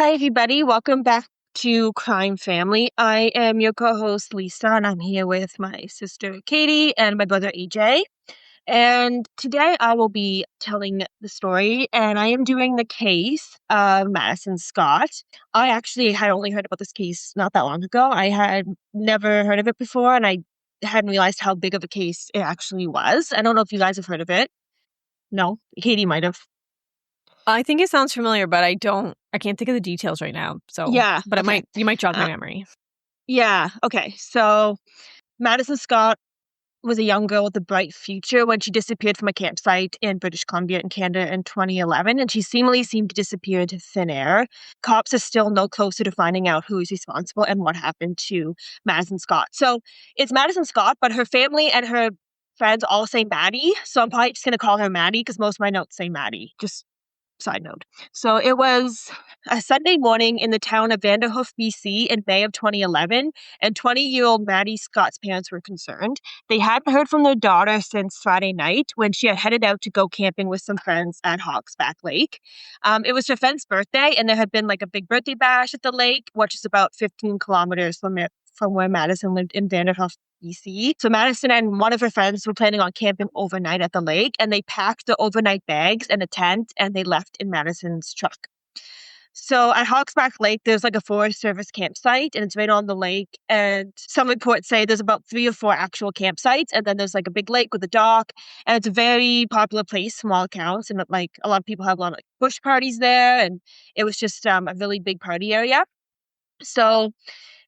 Hi, everybody. Welcome back to Crime Family. I am your co-host, Lisa, and I'm here with my sister, Katie, and my brother, AJ. And today I will be telling the story, and I am doing the case of Madison Scott. I actually had only heard about this case not that long ago. I had never heard of it before, and I hadn't realized how big of a case it actually was. I don't know if you guys have heard of it. No, Katie might have. I think it sounds familiar, but I can't think of the details right now. Yeah, But okay. you might jog my Uh, memory. yeah, okay. So Madison Scott was a young girl with a bright future when she disappeared from a campsite in British Columbia in Canada in 2011, and she seemed to disappear into thin air. Cops are still no closer to finding out who is responsible and what happened to Madison Scott. So it's Madison Scott, but her family and her friends all say Maddy, so I'm probably just going to call her Maddy because most of my notes say Maddy. Just side note. So it was a Sunday morning in the town of Vanderhoof, BC in May of 2011, and 20-year-old Maddy Scott's parents were concerned. They hadn't heard from their daughter since Friday night when she had headed out to go camping with some friends at Hogsback Lake. It was her friend's birthday, and there had been like a big birthday bash at the lake, which is about 15 kilometers from where Madison lived in Vanderhoof, BC. So Madison and one of her friends were planning on camping overnight at the lake, and they packed the overnight bags and a tent, and they left in Madison's truck. So at Hogsback Lake, there's like a Forest Service campsite, and it's right on the lake. And some reports say there's about 3 or 4 actual campsites, and then there's like a big lake with a dock, and it's a very popular place from all accounts. And like a lot of people have a lot of like, bush parties there, and it was just a really big party area. So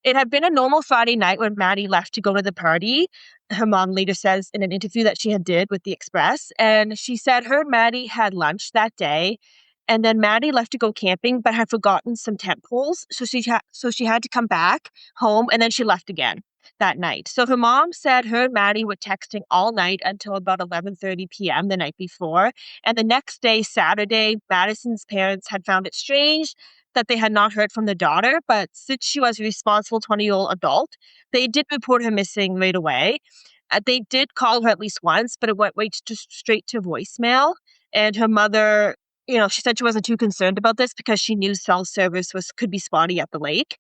it had been a normal Friday night when Maddy left to go to the party. Her mom later says in an interview that she had did with the Express, and she said her and Maddy had lunch that day, and then Maddy left to go camping, but had forgotten some tent poles, so she had to come back home, and then she left again that night. So her mom said her and Maddy were texting all night until about 11:30 p.m. the night before, and the next day, Saturday, Madison's parents had found it strange that they had not heard from the daughter, but since she was a responsible 20-year-old adult, they did report her missing right away. They did call her at least once, but it went just straight to voicemail. And her mother, she said she wasn't too concerned about this because she knew cell service could be spotty at the lake.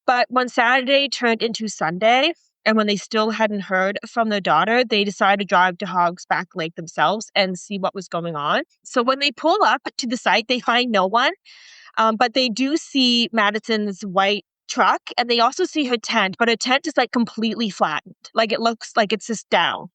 But when Saturday turned into Sunday, and when they still hadn't heard from their daughter, they decided to drive to Hogsback Lake themselves and see what was going on. So when they pull up to the site, they find no one. But they do see Madison's white truck, and they also see her tent, but her tent is like completely flattened. Like it looks like it's just down.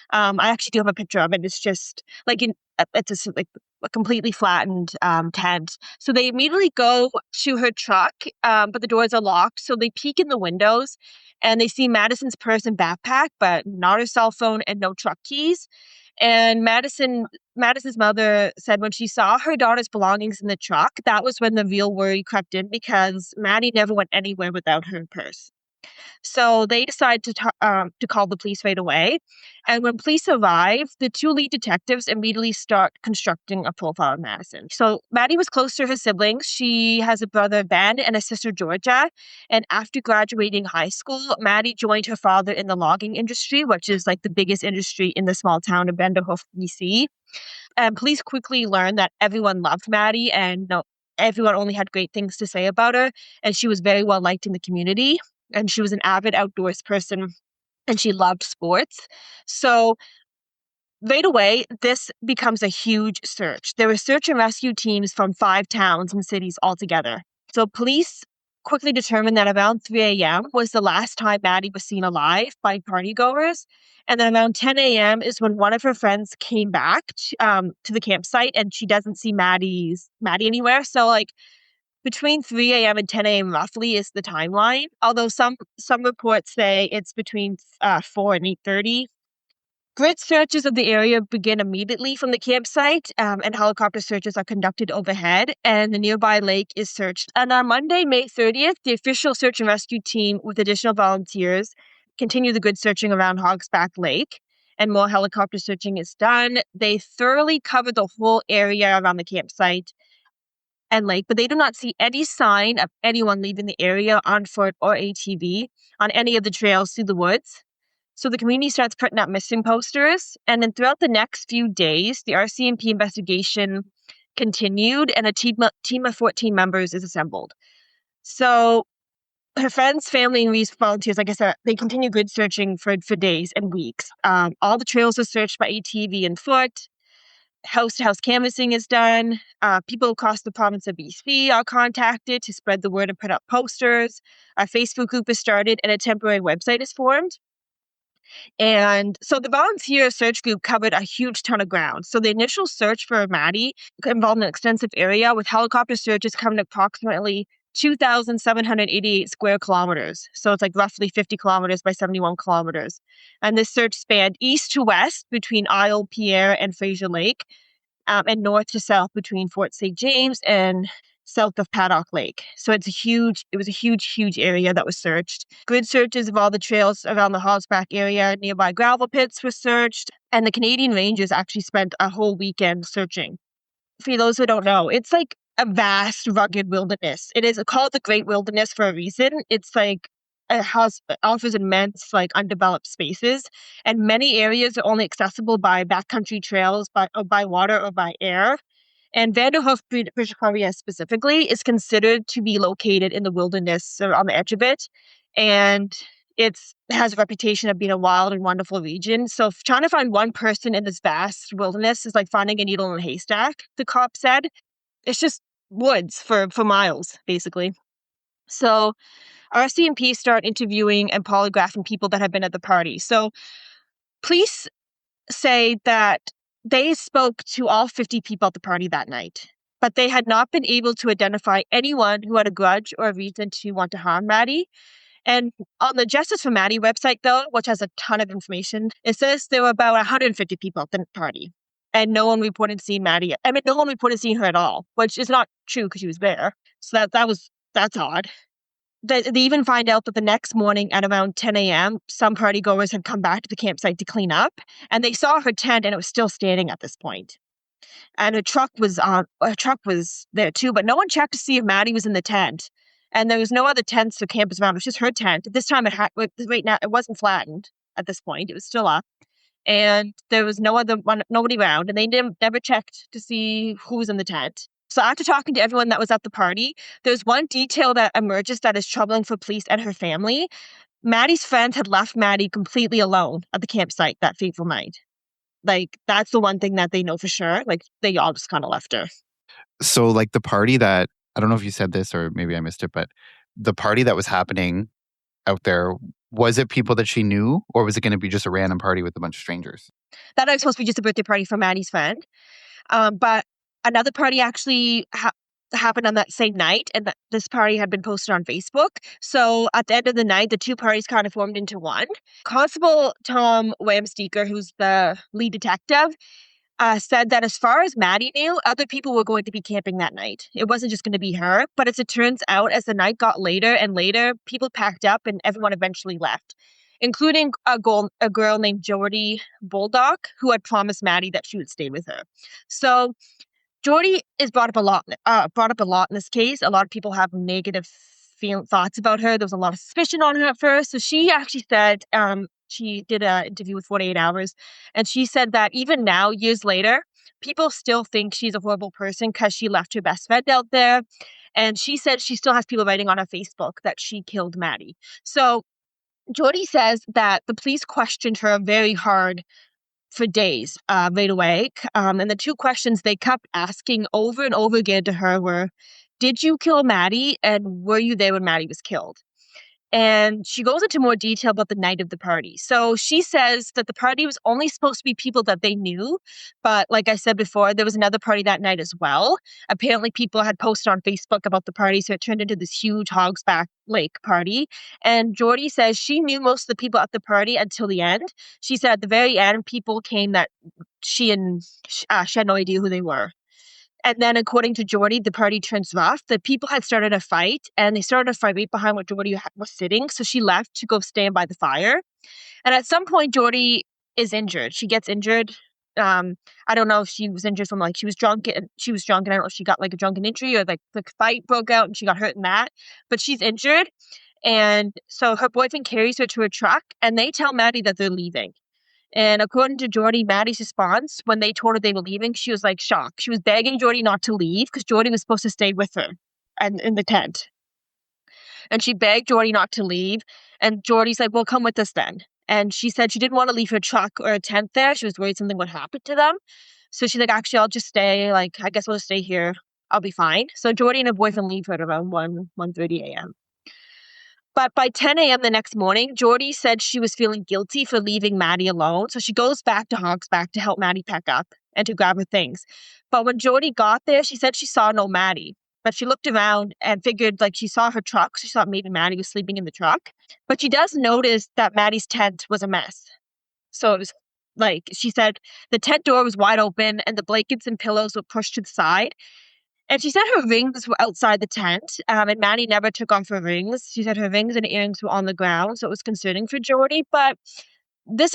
I actually do have a picture of it. It's just like it's just like a completely flattened tent. So they immediately go to her truck, but the doors are locked. So they peek in the windows, and they see Madison's purse and backpack, but not her cell phone and no truck keys. And Madison's mother said when she saw her daughter's belongings in the truck, that was when the real worry crept in because Maddy never went anywhere without her purse. So they decided to call the police right away. And when police arrive, the 2 lead detectives immediately start constructing a profile of Madison. So Maddy was close to her siblings. She has a brother, Ben, and a sister, Georgia. And after graduating high school, Maddy joined her father in the logging industry, which is like the biggest industry in the small town of Vanderhoof, BC. And police quickly learned that everyone loved Maddy and everyone only had great things to say about her. And she was very well liked in the community. And she was an avid outdoors person, and she loved sports. So right away, this becomes a huge search. There were search and rescue teams from 5 towns and cities altogether. So police quickly determined that around 3 a.m. was the last time Maddy was seen alive by partygoers. And then around 10 a.m. is when one of her friends came back to the campsite, and she doesn't see Maddy anywhere. So like between 3 a.m. and 10 a.m. roughly is the timeline, although some reports say it's between 4 and 8:30. Grid searches of the area begin immediately from the campsite, and helicopter searches are conducted overhead, and the nearby lake is searched. And on Monday, May 30th, the official search and rescue team with additional volunteers continue the grid searching around Hogsback Lake, and more helicopter searching is done. They thoroughly cover the whole area around the campsite and lake, but they do not see any sign of anyone leaving the area on foot or ATV on any of the trails through the woods. So the community starts putting up missing posters, and then throughout the next few days, the RCMP investigation continued, and a team of 14 members is assembled. So her friends, family, and volunteers, like I said, they continue grid searching for days and weeks. All the trails are searched by ATV and foot. House-to-house canvassing is done. People across the province of BC are contacted to spread the word and put up posters. A Facebook group is started and a temporary website is formed. And so the volunteer search group covered a huge ton of ground. So the initial search for Maddy involved an extensive area with helicopter searches covering approximately 2,788 square kilometers. So it's like roughly 50 kilometers by 71 kilometers. And this search spanned east to west between Isle Pierre and Fraser Lake, and north to south between Fort St. James and south of Paddock Lake. So it was a huge area that was searched. Grid searches of all the trails around the Hogsback area, nearby gravel pits were searched, and the Canadian Rangers actually spent a whole weekend searching. For those who don't know, it's like a vast, rugged wilderness. It is called the Great Wilderness for a reason. It's like it offers immense, like, undeveloped spaces, and many areas are only accessible by backcountry trails, by water or by air. And Vanderhoof, British Columbia specifically, is considered to be located in the wilderness or on the edge of it. And it has a reputation of being a wild and wonderful region. So trying to find one person in this vast wilderness is like finding a needle in a haystack, the cop said. It's just woods for miles, basically. So RCMP start interviewing and polygraphing people that have been at the party. So police say that they spoke to all 50 people at the party that night, but they had not been able to identify anyone who had a grudge or a reason to want to harm Maddy. And on the Justice for Maddy website, though, which has a ton of information, it says there were about 150 people at the party, and no one reported seeing Maddy. I mean, no one reported seeing her at all, which is not true because she was there. So that's odd. They even find out that the next morning at around 10 a.m., some party goers had come back to the campsite to clean up, and they saw her tent, and it was still standing at this point. And a truck was there too, but no one checked to see if Maddy was in the tent. And there was no other tents or campers around. It was just her tent. This time, right now, it wasn't flattened at this point. It was still up. And there was nobody around, and they never checked to see who was in the tent. So after talking to everyone that was at the party, there's one detail that emerges that is troubling for police and her family. Maddy's friends had left Maddy completely alone at the campsite that fateful night. Like, that's the one thing that they know for sure. Like, they all just kind of left her. So, like, the party that, I don't know if you said this or maybe I missed it, but the party that was happening out there, was it people that she knew, or was it going to be just a random party with a bunch of strangers? That was supposed to be just a birthday party for Maddy's friend. But another party actually happened on that same night, and this party had been posted on Facebook. So at the end of the night, the two parties kind of formed into one. Constable Tom Wamsteker, who's the lead detective, said that as far as Maddy knew, other people were going to be camping that night. It wasn't just going to be her. But as it turns out, as the night got later and later, people packed up and everyone eventually left, including a girl named Jody Bulldog, who had promised Maddy that she would stay with her. So Jody is brought up a lot in this case. A lot of people have negative thoughts about her. There was a lot of suspicion on her at first. So she actually said, she did an interview with 48 Hours, and she said that even now, years later, people still think she's a horrible person because she left her best friend out there. And she said she still has people writing on her Facebook that she killed Maddy. So Jody says that the police questioned her very hard for days, right away. And the two questions they kept asking over and over again to her were, did you kill Maddy? And were you there when Maddy was killed? And she goes into more detail about the night of the party. So she says that the party was only supposed to be people that they knew. But like I said before, there was another party that night as well. Apparently people had posted on Facebook about the party, so it turned into this huge Hogsback Lake party. And Jordy says she knew most of the people at the party until the end. She said at the very end, people came that she had no idea who they were. And then, according to Jordy, the party turns rough. The people had started a fight, and they started a fight right behind where Jordy was sitting. So she left to go stand by the fire. And at some point, Jordy is injured. She gets injured. I don't know if she was injured from, like, she was drunk, and I don't know if she got, like, a drunken injury or, like, the fight broke out and she got hurt in that. But she's injured. And so her boyfriend carries her to her truck, and they tell Maddy that they're leaving. And according to Jordy, Maddy's response when they told her they were leaving, she was like shocked. She was begging Jordy not to leave because Jordy was supposed to stay with her and in the tent. And she begged Jordy not to leave. And Jordy's like, well, come with us then. And she said she didn't want to leave her truck or a tent there. She was worried something would happen to them. So she's like, actually, I'll just stay. Like, I guess we'll just stay here. I'll be fine. So Jordy and her boyfriend leave her at around 1:30 a.m. But by 10 a.m. the next morning, Jordy said she was feeling guilty for leaving Maddy alone. So she goes back to Hogsback to help Maddy pack up and to grab her things. But when Jordy got there, she said she saw no Maddy. But she looked around and figured like she saw her truck. So she thought maybe Maddy was sleeping in the truck. But she does notice that Maddy's tent was a mess. So it was like, she said the tent door was wide open and the blankets and pillows were pushed to the side. And she said her rings were outside the tent, and Maddy never took off her rings. She said her rings and earrings were on the ground, so it was concerning for Jordy. But this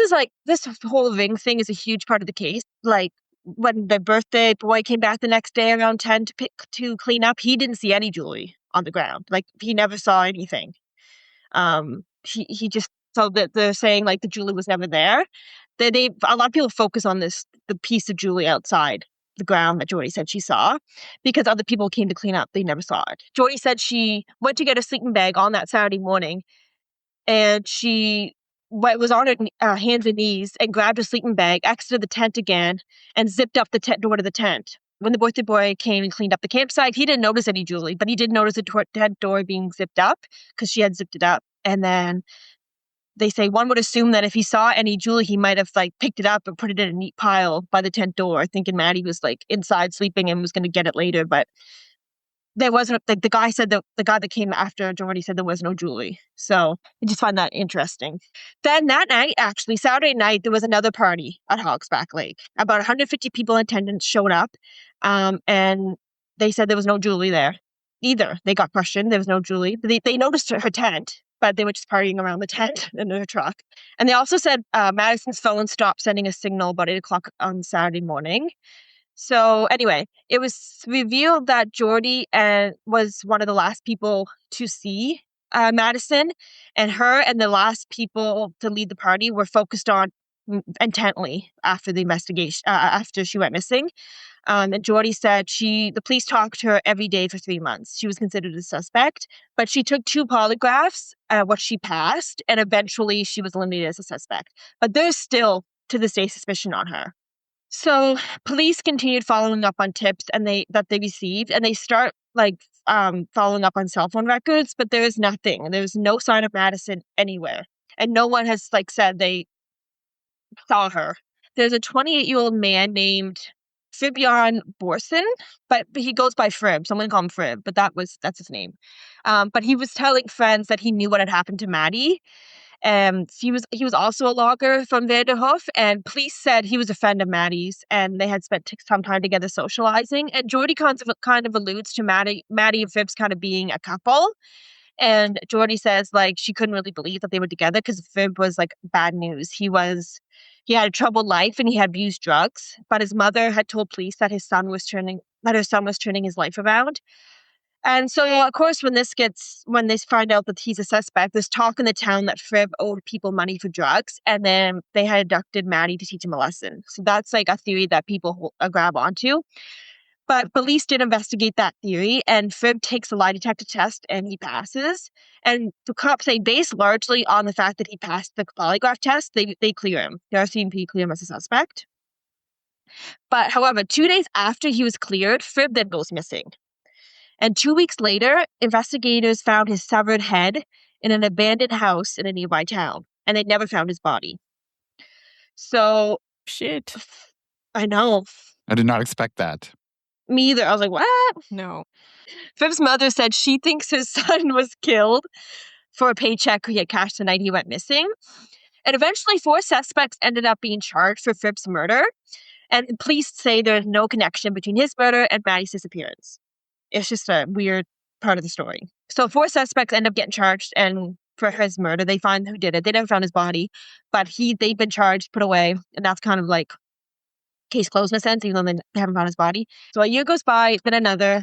whole ring thing is a huge part of the case. Like, when the birthday boy came back the next day around 10 to clean up, he didn't see any jewelry on the ground. Like, he never saw anything. He just, so that they're saying like the jewelry was never there. A lot of people focus on the piece of jewelry outside the ground that Jordy said she saw because other people came to clean up. They never saw it. Jordy said she went to get a sleeping bag on that Saturday morning, and she was on her hands and knees and grabbed a sleeping bag, exited the tent again, and zipped up the door to the tent. When the birthday boy came and cleaned up the campsite, he didn't notice any jewelry, but he did notice the tent door being zipped up because she had zipped it up. And then they say one would assume that if he saw any jewelry, he might have like picked it up and put it in a neat pile by the tent door, thinking Maddy was like inside sleeping and was going to get it later. But there wasn't. The guy said that the guy that came after Jordy said there was no jewelry. So I just find that interesting. Then that night, actually Saturday night, there was another party at Hogsback Lake. About 150 people in attendance showed up, and they said there was no jewelry there either. They got questioned. There was no jewelry. They noticed her tent, but they were just partying around the tent in her truck. And they also said Madison's phone stopped sending a signal about 8 o'clock on Saturday morning. So anyway, it was revealed that Jordy was one of the last people to see Madison, and her and the last people to lead the party were focused on intently after the investigation, after she went missing. And Jordy said the police talked to her every day for 3 months. She was considered a suspect, but she took 2 polygraphs, what she passed, and eventually she was eliminated as a suspect. But there's still, to this day, suspicion on her. So police continued following up on tips that they received, and they start following up on cell phone records, but there is nothing. There's no sign of Madison anywhere, and no one has said they saw her. There's a 28-year-old man named Fribion Borson, but he goes by Frib, so I'm going to call him Frib, but that's his name. But he was telling friends that he knew what had happened to Maddy. He was also a logger from Vanderhoof, and police said he was a friend of Maddy's, and they had spent some time together socializing. And Jordy kind of alludes to Maddy and Phipps kind of being a couple. And Jordy says she couldn't really believe that they were together because Phib was bad news. He had a troubled life and he had abused drugs, but his mother had told police that her son was turning his life around. And so, of course, when they find out that he's a suspect, there's talk in the town that Frib owed people money for drugs, and then they had abducted Maddy to teach him a lesson. So that's a theory that people grab onto. But police did investigate that theory, and Frib takes a lie detector test, and he passes. And the cops say, based largely on the fact that he passed the polygraph test, they clear him. The RCMP clear him as a suspect. But, however, 2 days after he was cleared, Frib then goes missing. And 2 weeks later, investigators found his severed head in an abandoned house in a nearby town, and they never found his body. So, shit. I know. I did not expect that. Me either. I was like, what? No. Phip's mother said she thinks his son was killed for a paycheck he had cashed the night he went missing. And eventually 4 suspects ended up being charged for Phip's murder. And police say there's no connection between his murder and Maddy's disappearance. It's just a weird part of the story. So 4 suspects end up getting charged, and for his murder, they find who did it. They never found his body, but they've been charged, put away, and that's kind of case closed in a sense, even though they haven't found his body. So a year goes by, then another,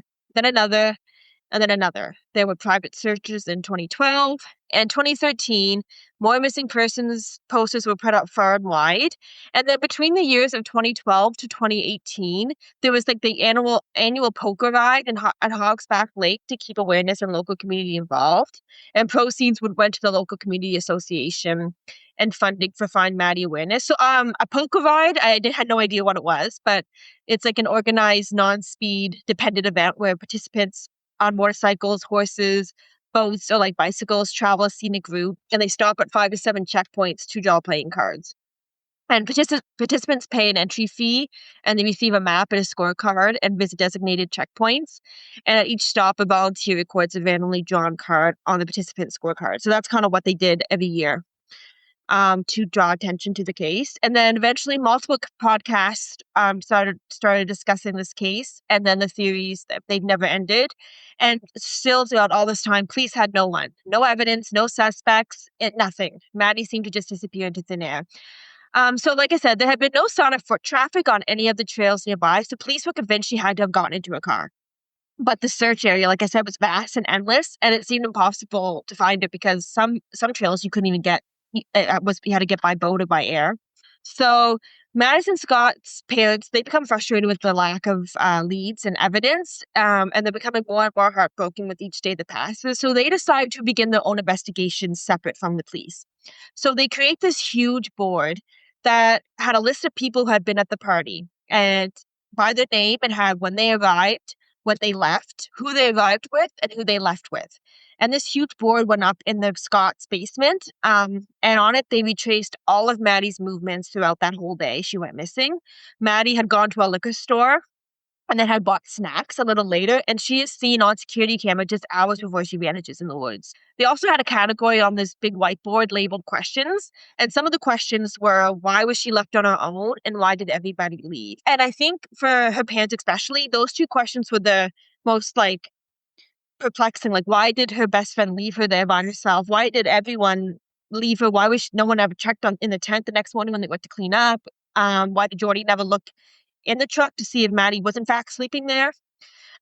and then another. There were private searches in 2012 and 2013. More missing persons posters were put up far and wide. And then between the years of 2012 to 2018, there was like the annual poker ride at Hogsback Lake to keep awareness and local community involved. And proceeds went to the local community association and funding for Find Maddy awareness. So a poker ride, had no idea what it was, but it's like an organized, non-speed, dependent event where participants on motorcycles, horses, boats, or like bicycles travel a scenic route, and they stop at 5 to 7 checkpoints to draw playing cards. And participants pay an entry fee, and they receive a map and a scorecard and visit designated checkpoints. And at each stop, a volunteer records a randomly drawn card on the participant scorecard. So that's kind of what they did every year to draw attention to the case. And then eventually multiple podcasts started discussing this case and then the theories that they've never ended. And still throughout all this time, police had no one, no evidence, no suspects, nothing. Maddy seemed to just disappear into thin air. So like I said, there had been no sign of foot traffic on any of the trails nearby, so police were convinced she had to have gotten into a car. But the search area, like I said, was vast and endless, and it seemed impossible to find it because some trails you couldn't even get. You had to get by boat or by air. So Madison Scott's parents, they become frustrated with the lack of leads and evidence, and they're becoming more and more heartbroken with each day that passes. So they decide to begin their own investigation separate from the police. So they create this huge board that had a list of people who had been at the party, and by their name, it had when they arrived, what they left, who they arrived with, and who they left with. And this huge board went up in the Scott's basement. And on it, they retraced all of Maddy's movements throughout that whole day she went missing. Maddy had gone to a liquor store and then had bought snacks a little later. And she is seen on security camera just hours before she vanishes in the woods. They also had a category on this big whiteboard labeled questions. And some of the questions were, why was she left on her own? And why did everybody leave? And I think for her parents especially, those two questions were the most perplexing. Like, why did her best friend leave her there by herself? Why did everyone leave her? Why was no one ever checked in the tent the next morning when they went to clean up? Why did Jordy never look in the truck to see if Maddy was in fact sleeping there?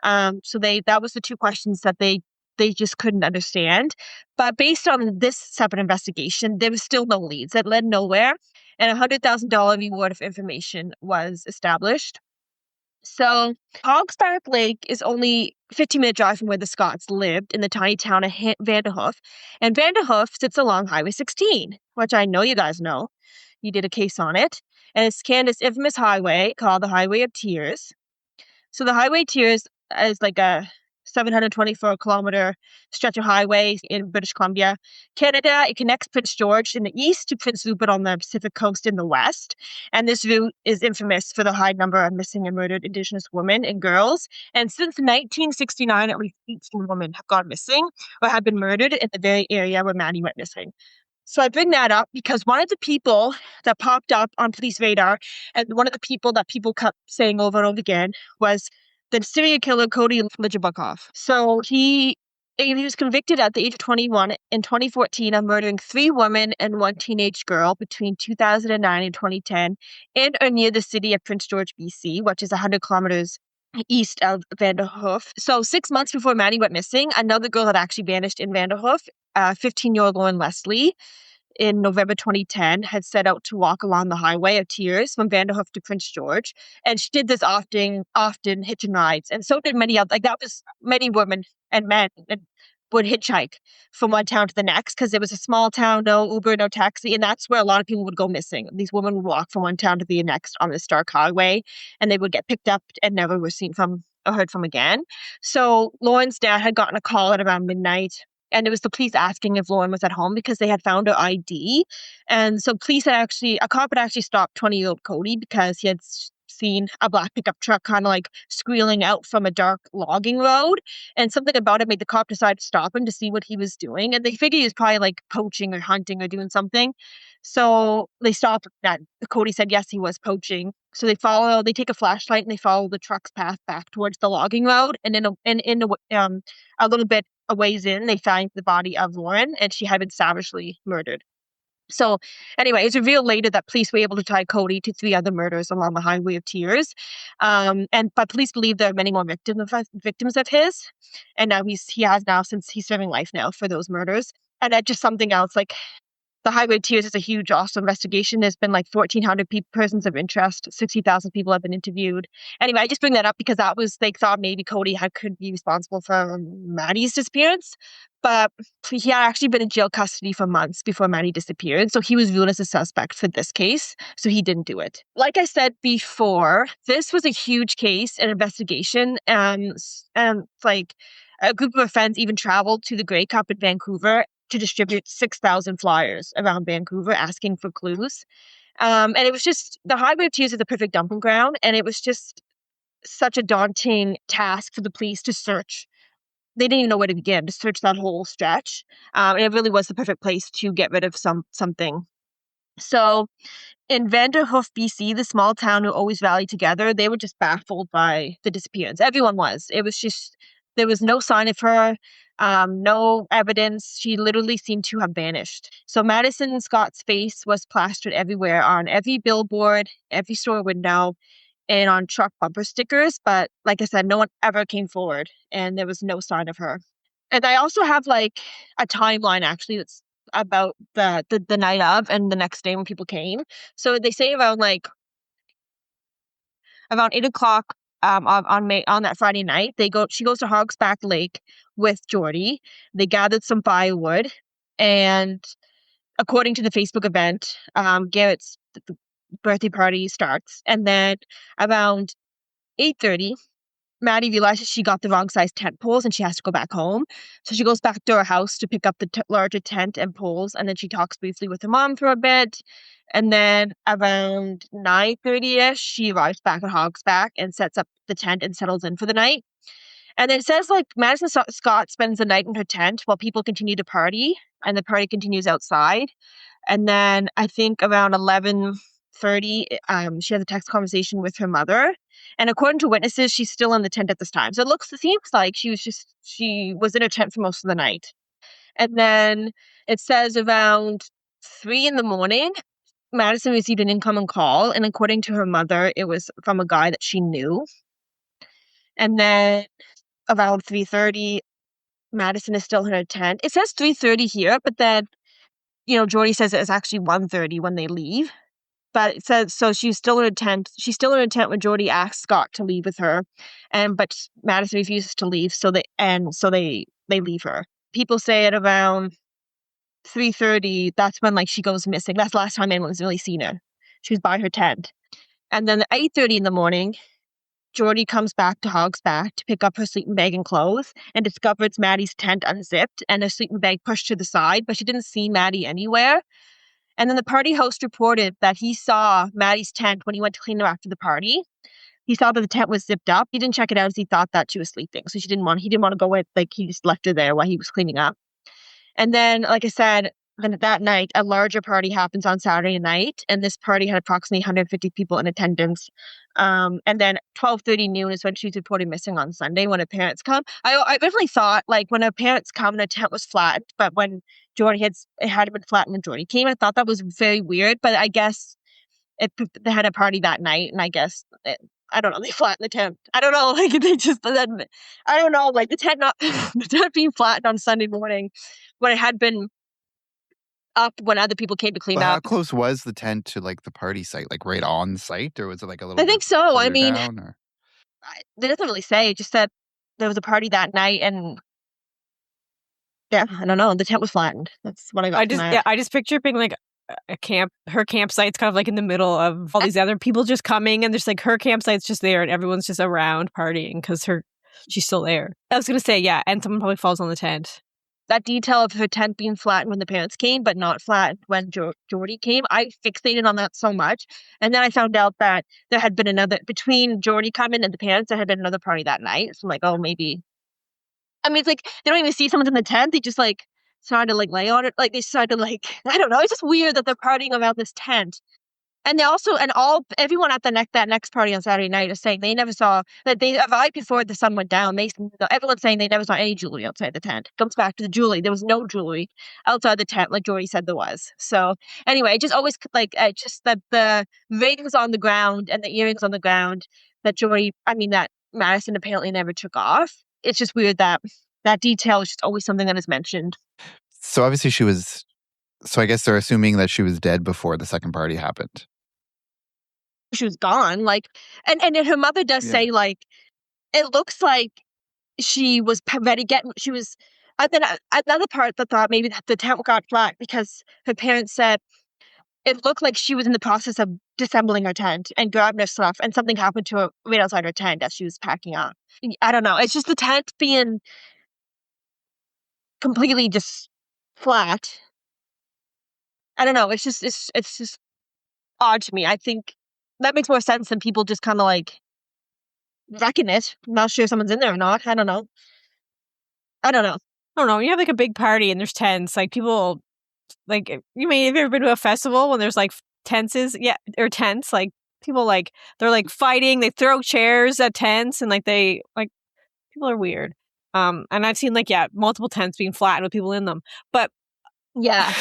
So that was the two questions that they just couldn't understand. But based on this separate investigation, there was still no leads. That led nowhere, and $100,000 reward of information was established. So Hogsback Lake is only a 15-minute drive from where the Scotts lived in the tiny town of Vanderhoof. And Vanderhoof sits along Highway 16, which I know you guys know. You did a case on it. And it's Canada's infamous highway called the Highway of Tears. So the Highway Tears is like a 724-kilometer stretch of highway in British Columbia, Canada. It connects Prince George in the east to Prince Rupert on the Pacific coast in the west. And this route is infamous for the high number of missing and murdered Indigenous women and girls. And since 1969, at least 18 women have gone missing or have been murdered in the very area where Maddy went missing. So I bring that up because one of the people that popped up on police radar, and one of the people that people kept saying over and over again, was the serial killer Cody Lijabukoff. So he was convicted at the age of 21 in 2014 of murdering 3 women and 1 teenage girl between 2009 and 2010 in or near the city of Prince George, BC, which is 100 kilometers east of Vanderhoof. So 6 months before Maddy went missing, another girl had actually vanished in Vanderhoof. 15-year-old Lauren Leslie, in November 2010, had set out to walk along the Highway of Tears from Vanderhoof to Prince George. And she did this often hitching rides. And so did many other, that was many women and men and would hitchhike from one town to the next because it was a small town, no Uber, no taxi. And that's where a lot of people would go missing. These women would walk from one town to the next on this dark highway, and they would get picked up and never were seen from or heard from again. So Lauren's dad had gotten a call at around midnight. And it was the police asking if Lauren was at home because they had found her ID. And so a cop had actually stopped 20-year-old Cody because he had seen a black pickup truck kind of like squealing out from a dark logging road. And something about it made the cop decide to stop him to see what he was doing. And they figured he was probably like poaching or hunting or doing something. So they stopped that. Cody said, yes, he was poaching. So they take a flashlight and they follow the truck's path back towards the logging road. And in a little bit a ways in, they find the body of Lauren, and she had been savagely murdered. So anyway, it's revealed later that police were able to tie Cody to 3 other murders along the Highway of Tears. But police believe there are many more victims of his. And now he has now, since he's serving life now for those murders. And that's just something else, like the Highway of Tears is a huge, awesome investigation. There's been like 1,400 persons of interest. 60,000 people have been interviewed. Anyway, I just bring that up because that was, they thought maybe Cody could be responsible for Maddy's disappearance. But he had actually been in jail custody for months before Maddy disappeared. So he was ruled as a suspect for this case. So he didn't do it. Like I said before, this was a huge case and investigation. And like a group of friends even traveled to the Grey Cup in Vancouver to distribute 6,000 flyers around Vancouver asking for clues. And it was just, the Highway of Tears is the perfect dumping ground. And it was just such a daunting task for the police to search. They didn't even know where to begin to search that whole stretch. And it really was the perfect place to get rid of something. So in Vanderhoof, BC, the small town who always rallied together, they were just baffled by the disappearance. Everyone was. It was just, there was no sign of her, no evidence. She literally seemed to have vanished. So Madison Scott's face was plastered everywhere, on every billboard, every store window, and on truck bumper stickers. But like I said, no one ever came forward, and there was no sign of her. And I also have like a timeline actually that's about the night of and the next day when people came. So they say around 8 o'clock on that Friday night, she goes to Hogsback Lake with Jordy. They gathered some firewood, and according to the Facebook event, Garrett's the birthday party starts, and then around 8:30, Maddy realizes she got the wrong size tent poles and she has to go back home. So she goes back to her house to pick up the larger tent and poles, and then she talks briefly with her mom for a bit. And then around 9:30ish, she arrives back at Hogsback and sets up the tent and settles in for the night. And then it says like Madison Scott spends the night in her tent while people continue to party, and the party continues outside. And then I think around 11:30, she has a text conversation with her mother. And according to witnesses, she's still in the tent at this time. So it seems like she was in her tent for most of the night. And then it says around 3 in the morning, Madison received an incoming call. And according to her mother, it was from a guy that she knew. And then around 3:30, Madison is still in her tent. It says 3:30 here, but then, Jordy says it's actually 1:30 when they leave. But it says, so she's still in her tent. She's still in her tent when Jordy asks Scott to leave with her, but Madison refuses to leave. So they leave her. People say at around 3:30, that's when she goes missing. That's the last time anyone's really seen her. She was by her tent, and then at 8:30 in the morning, Jordy comes back to Hogsback to pick up her sleeping bag and clothes, and discovers Maddy's tent unzipped and her sleeping bag pushed to the side, but she didn't see Maddy anywhere. And then the party host reported that he saw Maddy's tent when he went to clean her after the party. He saw that the tent was zipped up. He didn't check it out as he thought that she was sleeping. So he didn't want to go in. He just left her there while he was cleaning up. And then, like I said, then that night, a larger party happens on Saturday night. And this party had approximately 150 people in attendance. And then 12:30 noon is when she's reported missing on Sunday when her parents come. I really thought, when her parents come, the tent was flattened. But when Jordy it had been flattened when Jordy came, I thought that was very weird. But I guess they had a party that night. And I guess, I don't know, they flattened the tent. I don't know, they just, I don't know, the tent the tent being flattened on Sunday morning when it had been up when other people came to clean Well, up. how close was the tent to the party site? Right on site, or was it a little? I think so. I mean, down, they doesn't really say. It just said there was a party that night, and yeah, I don't know. The tent was flattened. That's what I got. I just picture it being a camp. Her campsite's kind of in the middle of all these other people just coming, and there's her campsite's just there, and everyone's just around partying because she's still there. I was gonna say, yeah, and someone probably falls on the tent. That detail of her tent being flattened when the parents came, but not flattened when Jordy came, I fixated on that so much. And then I found out that there had been between Jordy coming and the parents, there had been another party that night. So I'm like, oh, maybe. I mean, it's they don't even see someone in the tent. They just started to lay on it. They started I don't know. It's just weird that they're partying around this tent. And they also, and everyone at that next party on Saturday night is saying they never saw, that they arrived before the sun went down. Everyone's saying they never saw any jewelry outside the tent. Comes back to the jewelry. There was no jewelry outside the tent, like Jordy said there was. So anyway, it just always just that the rings on the ground and the earrings on the ground that that Madison apparently never took off. It's just weird that detail is just always something that is mentioned. So obviously so I guess they're assuming that she was dead before the second party happened. She was gone, and her mother does say, it looks like she was ready she was. And then another part that thought maybe that the tent got flat because her parents said it looked like she was in the process of disassembling her tent and grabbing her stuff, and something happened to her right outside her tent as she was packing up. I don't know. It's just the tent being completely just flat. I don't know. It's just odd to me. I think that makes more sense than people just kind of wrecking it. I'm not sure if someone's in there or not. I don't know. I don't know. You have a big party and there's tents. People, have you ever been to a festival when there's tents? Or tents. People they're fighting. They throw chairs at tents and people are weird. And I've seen multiple tents being flattened with people in them. But yeah.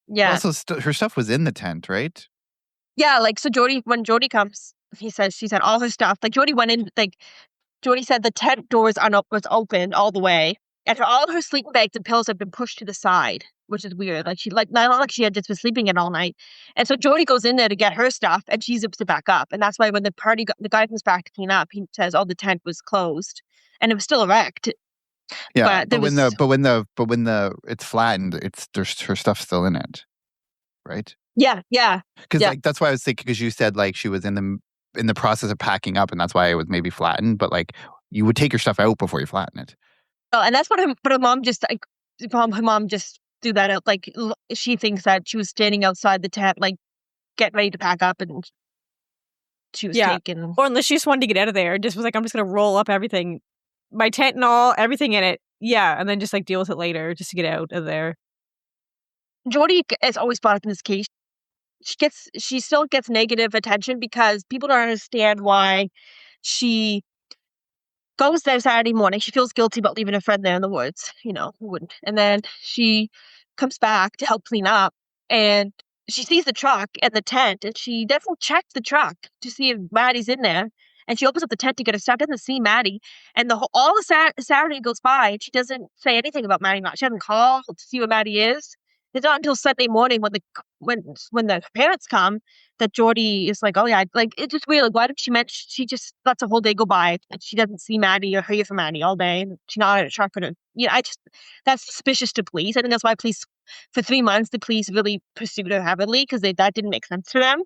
Yeah. Also, her stuff was in the tent, right? Yeah, so when Jordy comes, she said all her stuff. Jordy went in, Jordy said the tent doors was open all the way, and all her sleeping bags and pillows had been pushed to the side, which is weird. Not like she had just been sleeping in all night. And so Jordy goes in there to get her stuff, and she zips it back up. And that's why when the guy comes back to clean up, he says, "Oh, the tent was closed, and it was still erect." Yeah, but when it's flattened, there's her stuff still in it, right? Yeah. Because that's why I was thinking, because you said she was in the process of packing up, and that's why it was maybe flattened. But you would take your stuff out before you flatten it. Oh, and that's what her mom just her mom just threw that out. She thinks that she was standing outside the tent, getting ready to pack up, and she was taken. Or unless she just wanted to get out of there, just was I'm just gonna roll up everything, my tent and all, everything in it. Yeah, and then just deal with it later, just to get out of there. Jordy is always brought up in this case. She still gets negative attention because people don't understand why she goes there Saturday morning. She feels guilty about leaving her friend there in the woods. Who wouldn't? And then she comes back to help clean up, and she sees the truck and the tent, and she definitely checks the truck to see if Maddy's in there. And she opens up the tent to get her stuff, doesn't see Maddy. And all the Saturday goes by, and she doesn't say anything about Maddy. She hasn't called to see where Maddy is. It's not until Sunday morning when the parents come that Jordy is oh yeah, it's just weird. Why did she mention? She just lets a whole day go by and she doesn't see Maddy or hear from Maddy all day. And she's not at a truck that's suspicious to police. I think that's why police, for 3 months, the police really pursued her heavily because that didn't make sense to them.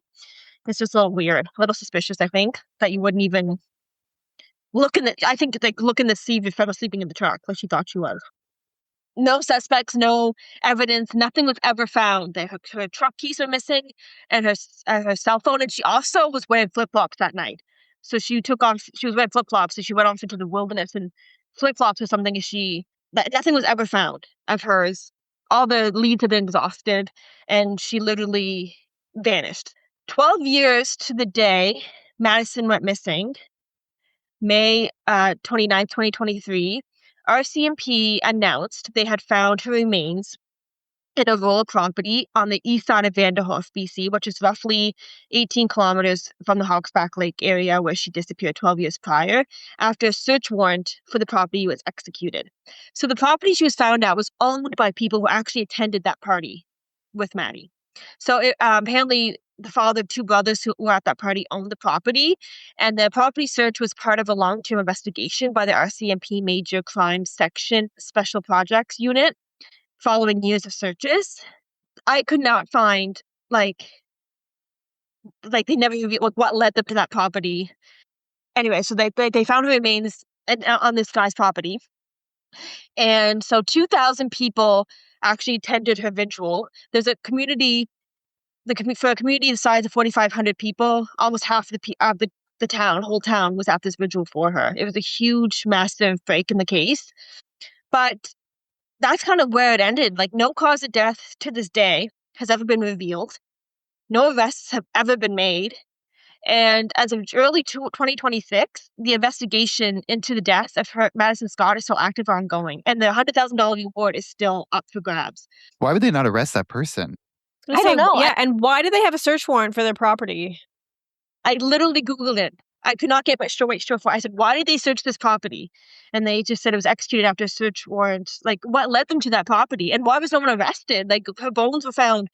It's just a little weird, a little suspicious. I think that you wouldn't even look in the see if your friend was sleeping in the truck like she thought she was. No suspects, no evidence, nothing was ever found. Her truck keys are missing and her cell phone. And she also was wearing flip-flops that night. So she was wearing flip-flops, and she went off into the wilderness, and flip-flops or something. Nothing was ever found of hers. All the leads had been exhausted, and she literally vanished. 12 years to the day Madison went missing, May 29th, 2023, RCMP announced they had found her remains in a rural property on the east side of Vanderhoof, BC, which is roughly 18 kilometers from the Hogsback Lake area where she disappeared 12 years prior, after a search warrant for the property was executed. So the property she was found at was owned by people who actually attended that party with Maddy. So apparently the father of two brothers who were at that party owned the property, and the property search was part of a long-term investigation by the RCMP Major Crimes Section Special Projects Unit following years of searches. I could not find, they never revealed what led them to that property. Anyway, so they found her remains on this guy's property. And so 2,000 people actually attended her vigil. There's a community, for a community the size of 4,500 people, almost half of the whole town was at this vigil for her. It was a huge, massive break in the case. But that's kind of where it ended. No cause of death to this day has ever been revealed. No arrests have ever been made. And as of early 2026, the investigation into the deaths of Madison Scott is still active or ongoing. And the $100,000 reward is still up for grabs. Why would they not arrest that person? I don't know. Yeah, and why do they have a search warrant for their property? I literally Googled it. I could not get my straight for. I said, why did they search this property? And they just said it was executed after a search warrant. Like, what led them to that property? And why was no one arrested? Like, her bones were found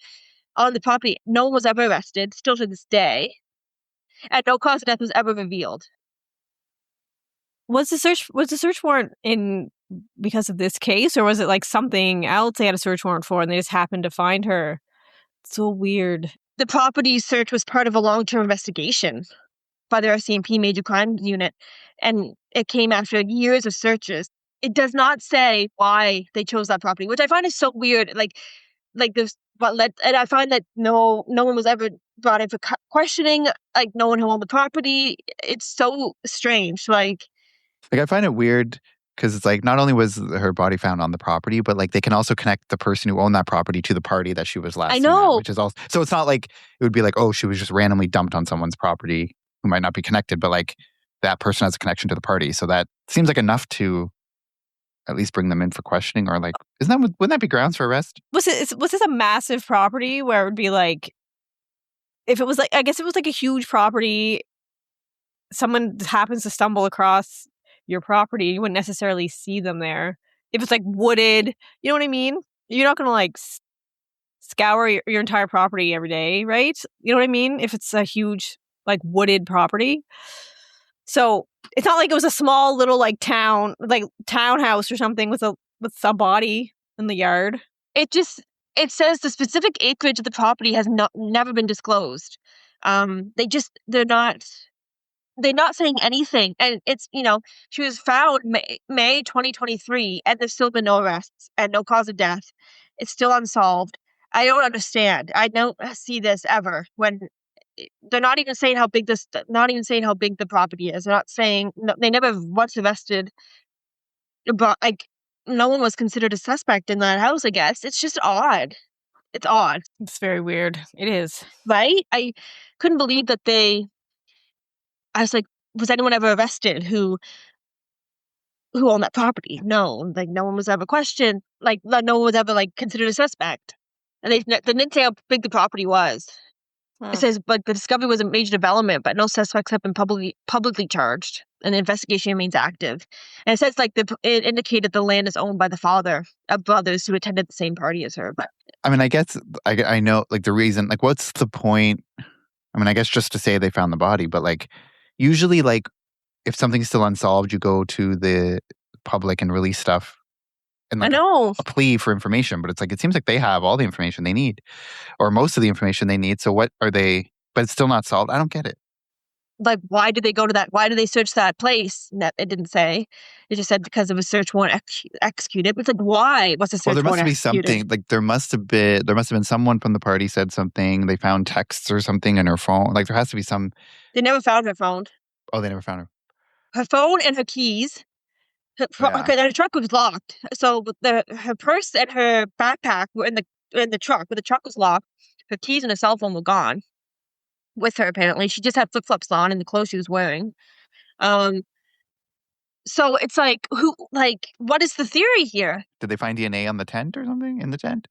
on the property. No one was ever arrested, still to this day. And no cause of death was ever revealed. Was the search warrant in because of this case, or was it like something else they had a search warrant for and they just happened to find her? It's so weird. The property search was part of a long-term investigation by the RCMP Major Crimes Unit, and it came after years of searches. It does not say why they chose that property, which I find is so weird. Like this, what led, and I find that no one was ever brought in for questioning. Like, no one who owned the property. It's so strange. Like I find it weird because it's like not only was her body found on the property, but like they can also connect the person who owned that property to the party that she was last seen at, which is also, so it's not like it would be like, oh, she was just randomly dumped on someone's property who might not be connected, but like that person has a connection to the party. So that seems like enough to at least bring them in for questioning, or like, wouldn't that be grounds for arrest? Was this a massive property where it would be like, if it was like, I guess it was like a huge property, someone happens to stumble across your property, you wouldn't necessarily see them there. If it's like wooded, you know what I mean? You're not going to like scour your entire property every day, right? You know what I mean? If it's a huge like wooded property. So it's not like it was a small little like townhouse or something with a body in the yard. It says the specific acreage of the property has never been disclosed. They're not saying anything. And it's, she was found May 2023, and there's still been no arrests and no cause of death. It's still unsolved. I don't understand. I don't see this ever when they're not even saying how big the property is. They're not saying, they never once arrested, but like no one was considered a suspect in that house, I guess. It's just odd. It's odd. It's very weird. It is. Right? I couldn't believe that I was like, was anyone ever arrested who owned that property? No. Like, no one was ever questioned. Like, no one was ever, like, considered a suspect. And they didn't say how big the property was. It says, like, the discovery was a major development, but no suspects have been publicly charged, and the investigation remains active. And it says, like, it indicated the land is owned by the father of brothers who attended the same party as her. But I mean, I guess I know, like, the reason, like, what's the point? I mean, I guess just to say they found the body, but like, usually, like, if something's still unsolved, you go to the public and release stuff and like a plea for information. But it's like, it seems like they have all the information they need, or most of the information they need. So what are they? But it's still not solved. I don't get it. Like, why did they go to that? Why did they search that place? It didn't say. It just said because of a search warrant executed. But it's like, why was the search warrant there must be executed? something. Like, there must have been someone from the party said something. They found texts or something in her phone. Like, there has to be some. They never found her phone. Oh, they never found her. Her phone and her keys. Her truck was locked. So her purse and her backpack were in the truck, but the truck was locked. Her keys and her cell phone were gone with her, apparently. She just had flip-flops on and the clothes she was wearing. So it's like, what is the theory here? Did they find DNA on the tent or something in the tent?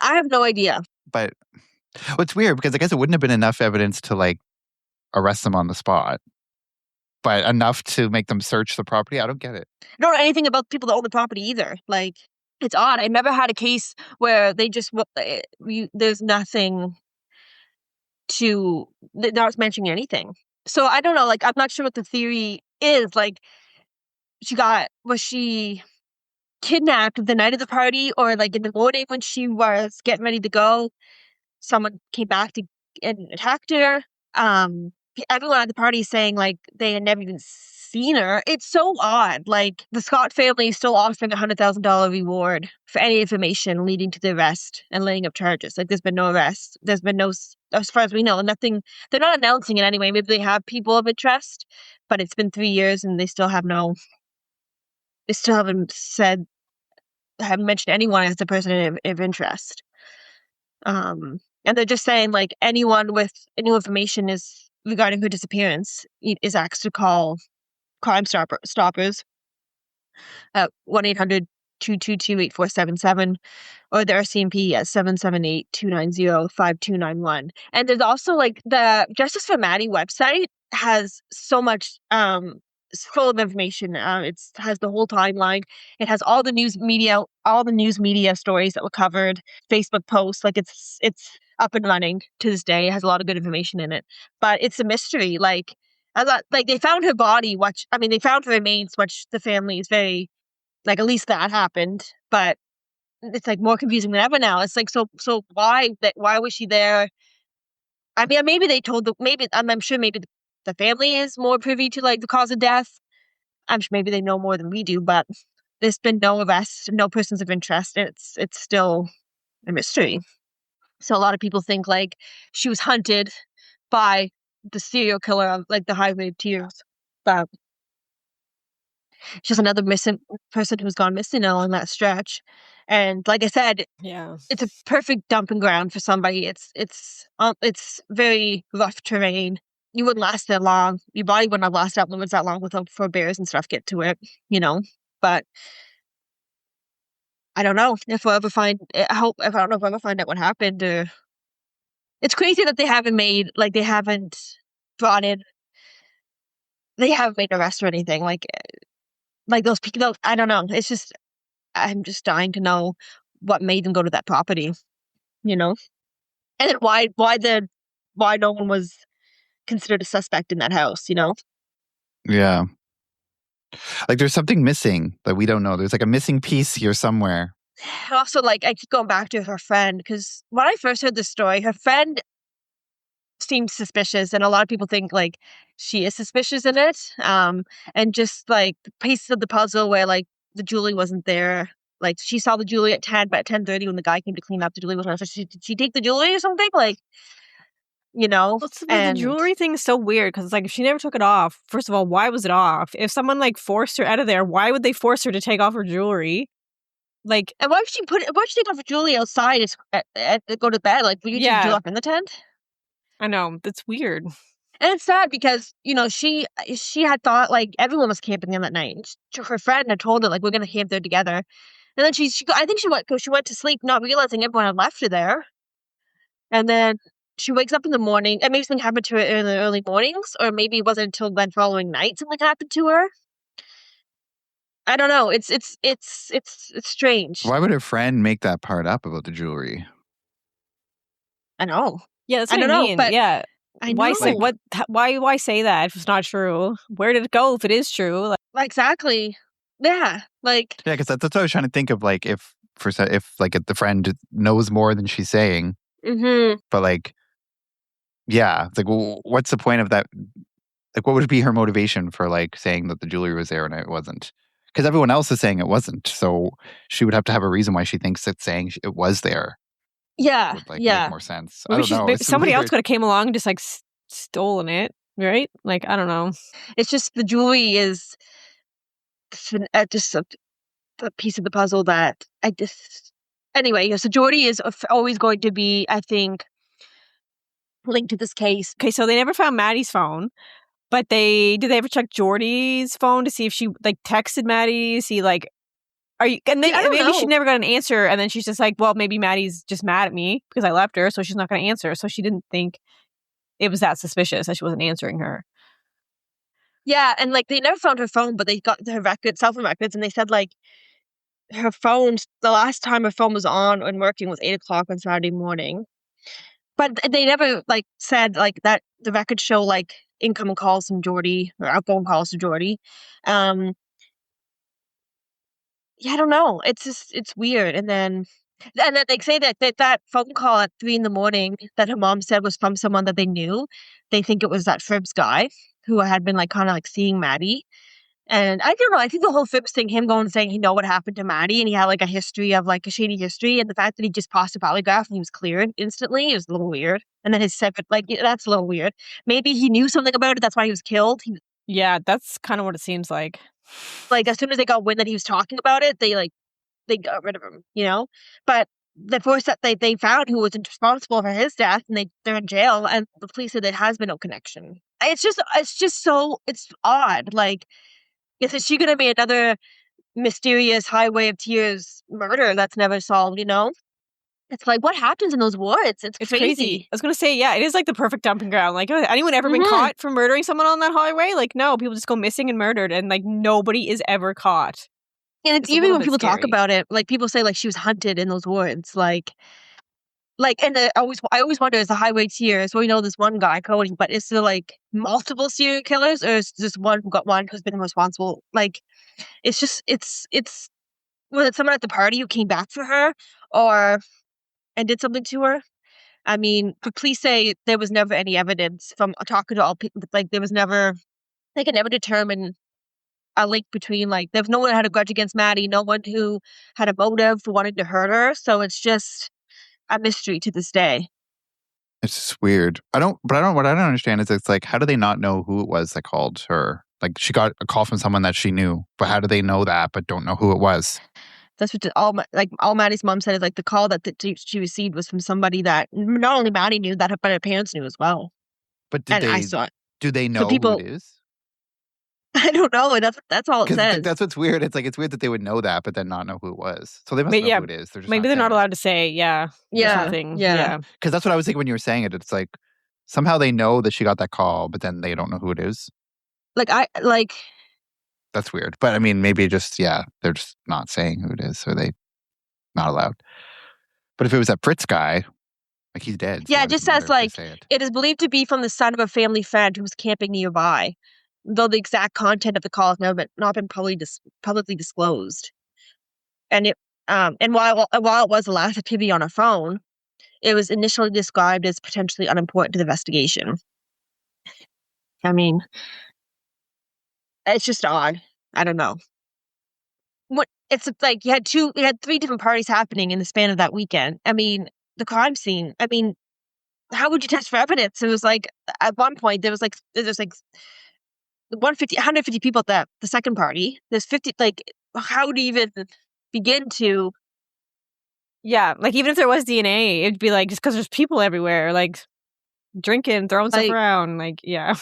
I have no idea. But it's weird because I guess it wouldn't have been enough evidence to like arrest them on the spot, but enough to make them search the property. I don't get it. I don't know anything about people that own the property either. Like, it's odd. I never had a case where they just there's nothing they're not mentioning anything. So I don't know. Like, I'm not sure what the theory is. Like, was she kidnapped the night of the party, or like in the morning when she was getting ready to go, someone came back and attacked her? Everyone at the party is saying like they had never even seen her. It's so odd. Like, the Scott family is still offering a $100,000 reward for any information leading to the arrest and laying of charges. Like, there's been no arrest. There's been no, as far as we know, nothing. They're not announcing it anyway. Maybe they have people of interest, but it's been 3 years and they still haven't mentioned anyone as the person of interest. And they're just saying, like, anyone with any information is regarding her disappearance is asked to call Stoppers at 1-800-222-8477 or the RCMP at 778-290-5291. And there's also, like, the Justice for Maddy website has so much, it's full of information. It has the whole timeline. It has all the news media stories that were covered, Facebook posts. Like, it's up and running to this day. It has a lot of good information in it, but it's a mystery. Like, they found her body, they found her remains, which the family is very, like, at least that happened, but it's, like, more confusing than ever now. It's like, so why was she there? I mean, maybe they told I'm sure maybe the family is more privy to, like, the cause of death. I'm sure maybe they know more than we do, but there's been no arrests, no persons of interest. It's still a mystery. So a lot of people think, like, she was hunted by the serial killer of, like, the Highway of Tears, but she's another missing person who's gone missing along that stretch. And like I said, Yeah. it's a perfect dumping ground for somebody. It's very rough terrain. You wouldn't last that long. Your body wouldn't have lasted that long before bears and stuff get to it, But I don't know if we'll ever find. I don't know if we'll ever find out what happened. Or it's crazy that they haven't made brought in. They haven't made an arrest or anything. Like those people. I don't know. It's just I'm just dying to know what made them go to that property. And then why no one was considered a suspect in that house. Yeah. Like, there's something missing that we don't know. There's, like, a missing piece here somewhere. Also, like, I keep going back to her friend, because when I first heard this story, her friend seemed suspicious, and a lot of people think, like, she is suspicious in it. And just, like, the pieces of the puzzle where, like, the jewelry wasn't there. Like, she saw the jewelry at 10, but at 10:30 when the guy came to clean up, the jewelry wasn't there. So did she take the jewelry or something? Like, the jewelry thing is so weird, because, like, if she never took it off, first of all, why was it off? If someone, like, forced her out of there, why would they force her to take off her jewelry? Like, and why would she take off her jewelry outside to go to bed? Like, would you take jewelry off in the tent? I know, that's weird. And it's sad because, she had thought, like, everyone was camping in that night. Her friend had told her, like, we're gonna camp there together. And then I think she went to sleep not realizing everyone had left her there. And then she wakes up in the morning, and maybe something happened to her in the early mornings, or maybe it wasn't until then following night something happened to her. I don't know. It's strange. Why would her friend make that part up about the jewelry? I know. Yeah, that's what I mean. But yeah. I know. Why say that if it's not true? Where did it go if it is true? Exactly. Yeah. Like, yeah, because that's what I was trying to think of. Like, if the friend knows more than she's saying, but, like, yeah, it's like, well, what's the point of that? Like, what would be her motivation for, like, saying that the jewelry was there and it wasn't? Because everyone else is saying it wasn't, so she would have to have a reason why she thinks that saying it was there. Yeah, would, like, make more sense. Maybe I don't know. Somebody else could have came along and just, like, stolen it, right? Like, I don't know. It's just the jewelry is just a piece of the puzzle that I just. Anyway, so Jordy is always going to be, I think, linked to this case. Okay, so they never found Maddy's phone, but did they ever check Jordy's phone to see if she, like, texted Maddy? See, like, maybe she never got an answer, and then she's just like, well, maybe Maddy's just mad at me because I left her, so she's not going to answer. So she didn't think it was that suspicious that she wasn't answering her. Yeah, and, like, they never found her phone, but they got her cell phone records, and they said, like, her phone, the last time her phone was on and working was 8:00 on Saturday morning. But they never, like, said, like, that the records show, like, incoming calls from Jordy or outgoing calls to Jordy. Yeah, I don't know. It's weird. And then they say that phone call at 3 a.m. that her mom said was from someone that they knew. They think it was that Fribbs guy who had been, like, kind of, like, seeing Maddy. And I don't know, I think the whole Phipps thing, him going and saying he know what happened to Maddy, and he had, like, a history of, like, a shady history, and the fact that he just passed a polygraph and he was cleared instantly is a little weird. And then his separate, like, that's a little weird. Maybe he knew something about it, that's why he was killed. Yeah, that's kind of what it seems like. Like, as soon as they got wind that he was talking about it, they got rid of him, But the force that they found who was responsible for his death, and they're in jail, and the police said there has been no connection. It's just so it's odd. Like, is she going to be another mysterious Highway of Tears murder that's never solved? It's like, what happens in those woods? It's crazy. I was going to say, yeah, it is like the perfect dumping ground. Like, anyone ever been caught for murdering someone on that highway? Like, no, people just go missing and murdered, and like nobody is ever caught. And it's even when people talk about it, like people say like she was hunted in those woods, like, and I always wonder, is the Highway Tears? Well, this one guy, Cody, but is there like multiple serial killers, or is just one who's been responsible? Like, it's just it's was it someone at the party who came back for her, and did something to her? I mean, the police say there was never any evidence from talking to all people. Like, there was never, they could never determine a link between, like, there's no one who had a grudge against Maddy, no one who had a motive for wanting to hurt her. So it's just a mystery to this day. It's just weird. What I don't understand is it's like, how do they not know who it was that called her? Like, she got a call from someone that she knew, but how do they know that but don't know who it was? That's what all Maddy's mom said, is like the call that she received was from somebody that not only Maddy knew, that but her parents knew as well. But I saw it. Do they know who it is? I don't know. That's all it says. That's what's weird. It's like, it's weird that they would know that, but then not know who it was. So they must know who it is. Maybe they're not allowed to say, something. Yeah. Because that's what I was thinking when you were saying it. It's like, somehow they know that she got that call, but then they don't know who it is. That's weird. But I mean, maybe they're just not saying who it is, so they not allowed. But if it was that Fritz guy, like, he's dead. Yeah, it just says, like, it is believed to be from the son of a family friend who was camping nearby, though the exact content of the call has not been publicly disclosed. And while it was the last activity on a phone, it was initially described as potentially unimportant to the investigation. I mean, it's just odd. I don't know. It's like you had 3 different parties happening in the span of that weekend. I mean, the crime scene. I mean, how would you test for evidence? It was like, at one point there's like 150 people at the second party. There's 50. Like, how would you even begin to? Yeah, like, even if there was DNA, it'd be like, just because there's people everywhere, like, drinking, throwing stuff around, like, yeah.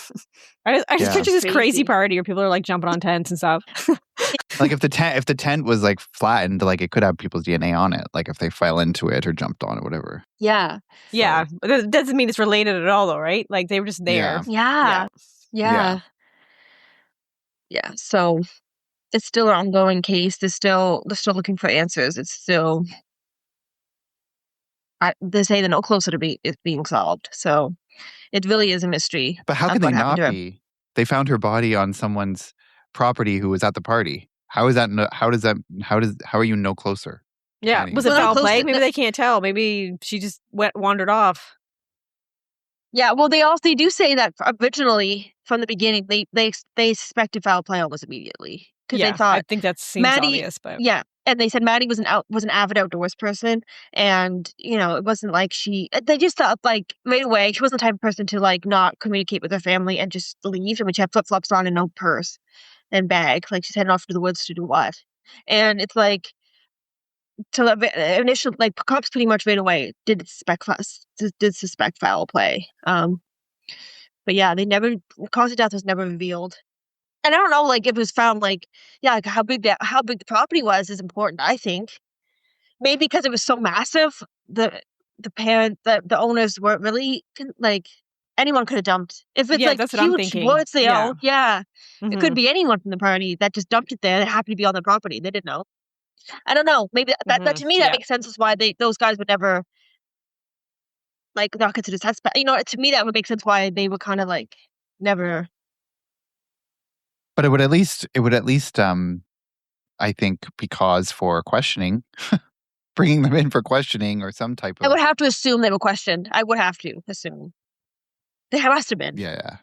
I just picture this crazy party where people are like jumping on tents and stuff. Like, if the tent was like flattened, like, it could have people's DNA on it. Like, if they fell into it or jumped on it, whatever. Yeah. Yeah. But that doesn't mean it's related at all, though, right? Like, they were just there. Yeah. So it's still an ongoing case. They're still looking for answers. It's still, they say they're no closer to it being solved. So it really is a mystery. But how can they not be? They found her body on someone's property who was at the party. How is that? How are you no closer? Yeah. Was it foul play? Maybe they can't tell. Maybe she just wandered off. Yeah. Well, they do say that originally, from the beginning, they suspected foul play almost immediately, because they thought, I think that seems obvious, but and they said Maddy was an avid outdoors person, and it wasn't like they just thought, like, right away she wasn't the type of person to, like, not communicate with her family and just leave. I mean, she had flip-flops on and no purse and bag, like she's heading off to the woods to do what? And it's like, to the initial, like, cops pretty much right away did suspect foul play. But yeah, the cause of death was never revealed. And I don't know, like, if it was found, like, like how big the property was is important, I think. Maybe because it was so massive, the owners weren't really, like, anyone could have dumped. If it's like that's what huge I'm thinking. woods they own, Mm-hmm. It could be anyone from the party that just dumped it there that happened to be on the property. They didn't know. I don't know. Maybe that to me that makes sense as why those guys would never, like, not considered suspect. To me that would make sense why they were kind of like never. But it would at least I think, be cause for questioning, bringing them in for questioning or some type of. I would have to assume they were questioned. I would have to assume they must have been. Yeah.